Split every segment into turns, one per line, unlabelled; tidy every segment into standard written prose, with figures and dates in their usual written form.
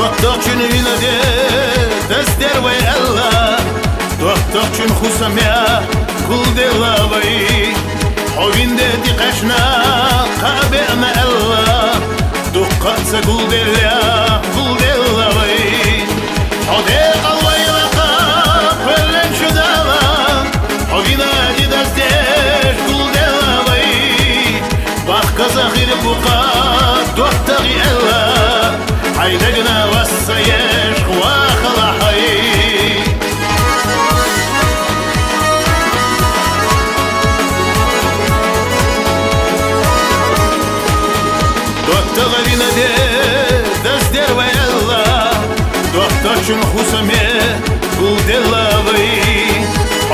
Doktorçun yine dester ve Allah Doktorçun husamya kul delavay Hovinde di qaşna qabe'na Allah Dukkatsa kul delavay Hode qalvay laqa Fellen şudala Hovina di dester kul delavay Bakka zahir buqa Doktari Allah Haydagna wassayesh Khwaakhala hay Doktorina de Dazder ve Allah Doktorçun husame Kul delavay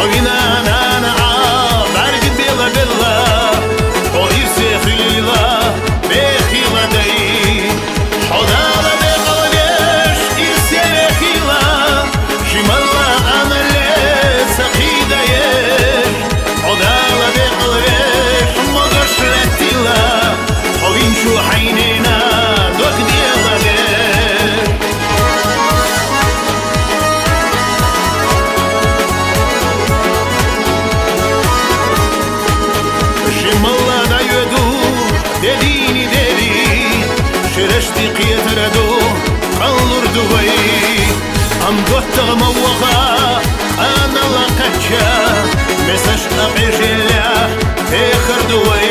Ovina nana Bargi bela bela O irse khilila Bekhila day Hodala de qalbesh Irse bekhila Shimalla amale Saqida yesh Hodala de qalbesh Mogash latila Ovin şu haynina Dok diyala de Shimalla da yedu Dedini dedi Şereşti qiyetredu Qallur duvay Am dotta mawqa Ana laqatcha Mesash aqishilla Tekhr duvay